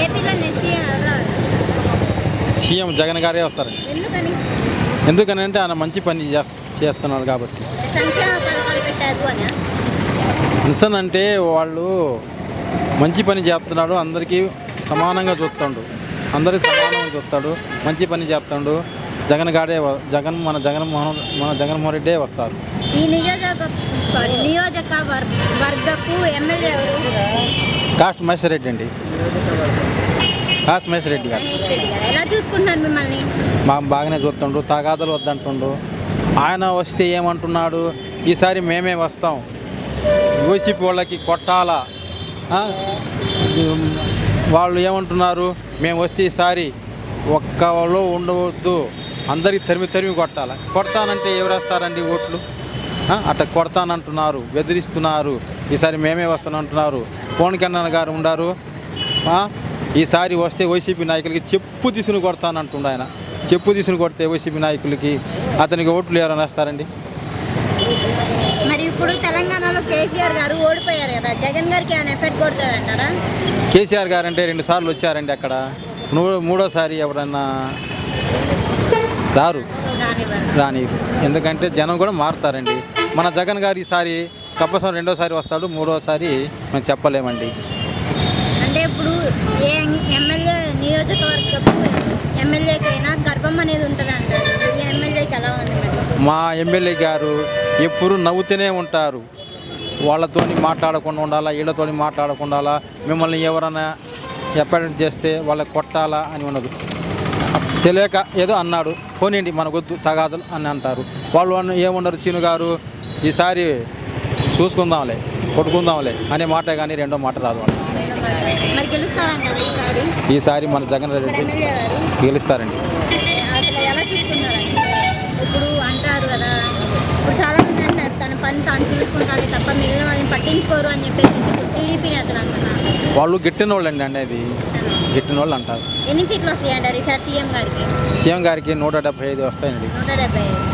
ఏపీలో నెక్స్ట్ ఎవరు? సీఎం జగన్ గారే వస్తారు. ఎందుకని? ఎందుకనంటే ఆయన మంచి పని చేస్తున్నాడు కాబట్టి. సంక్షేమ పథకాలు పెట్టారు అని అంటే వాళ్ళు మంచి పని చేస్తున్నాడు, అందరికీ సమానంగా చూస్తాడు, అందరికీ సమానంగా చూస్తాడు, మంచి పని చేస్తాడు. మన జగన్మోహన్ రెడ్డే వస్తారు. ఈ నియోజకవర్గపు ఎమ్మెల్యే ఎవరు? కాస్ట్ మహేశ్వర్ రెడ్డి అండి. కాస్ట్ మహేశ్వర్ రెడ్డి గారు ఎలా చూసుకుంటున్నారు మిమ్మల్ని? బాగానే చూస్తుండ్రు, తగాదలు వద్దంటుండు. ఆయన వస్తే ఏమంటున్నాడు, ఈసారి మేమే వస్తాం, వైసీపీ వాళ్ళకి కొట్టాలా, వాళ్ళు ఏమంటున్నారు, మేము వస్తే ఈసారి ఒక్క వాళ్ళు ఉండవద్దు, అందరికీ తరిమి కొడతానంటే ఎవరు వేస్తారండి ఓట్లు? అట్లా కొడతానంటున్నారు, బెదిరిస్తున్నారు. ఈసారి మేమే వస్తానంటున్నారు. పవన్ కళ్యాణ్ గారు ఉండారు, ఈసారి వస్తే వైసీపీ నాయకులకి చెప్పు తీసుకుని కొడతానంటుండ. ఆయన చెప్పు తీసుకుని కొడితే వైసీపీ నాయకులకి అతనికి ఓట్లు ఎవరైనా వేస్తారండి? మరి ఇప్పుడు తెలంగాణలో కేసీఆర్ గారు ఓడిపోయారు కదా, జగన్ గారికి ఏమైనా ఎఫెక్ట్ కొడుతుందంటారా? కేసీఆర్ గారు అంటే 2 సార్లు వచ్చారండి, అక్కడ మూడోసారి ఎవరన్నా రాని. ఎందుకంటే జనం కూడా మారుతారండి. మన జగన్ గారు ఈసారి తప్పసం 2వసారి వస్తాడు, 3వసారి మనం చెప్పలేమండి. అంటే ఇప్పుడు ఏ నియోజకవర్గపు ఎమ్మెల్యేకైనా గర్వం అనేది ఉంటుంది అంటారు. ఈ ఎమ్మెల్యేకి ఎలా ఉంది మరి? మా ఎమ్మెల్యే గారు ఎప్పుడు నవ్వుతూనే ఉంటారు. వాళ్ళతోని మాట్లాడకుండా ఉండాలా, వీళ్ళతో మాట్లాడకుండా ఉండాలా, మిమ్మల్ని ఎవరైనా అపాయింట్ చేస్తే వాళ్ళకి కొట్టాలా అని ఉండదు. తెలియక ఏదో అన్నాడు, పోనీండి మనకొద్దు తగాదులు అని అంటారు. వాళ్ళు ఏముండరు, సీను గారు ఈసారి చూసుకుందాంలే, కొట్టుకుందాంలే అనే మాట కానీ రెండో మాట రాదు. వాళ్ళు ఈసారి మన జగన్ రెడ్డి గెలుస్తారండి. ఇప్పుడు అంటారు కదా, ఇప్పుడు చాలా మంది అంటారు తన పని తాను చూసుకుంటాడు తప్ప మిగిలిన వాళ్ళని పట్టించుకోరు అని చెప్పేసి టీడీపీ నేతలు అంటున్నారు. వాళ్ళు గిట్టిన వాళ్ళు అండి, అనేది గిట్టిన వాళ్ళు అంటారు. ఎన్ని సీట్లు వస్తాయి అంటారు ఈసారి సీఎం గారికి? సీఎం గారికి 175 వస్తాయండి. 175.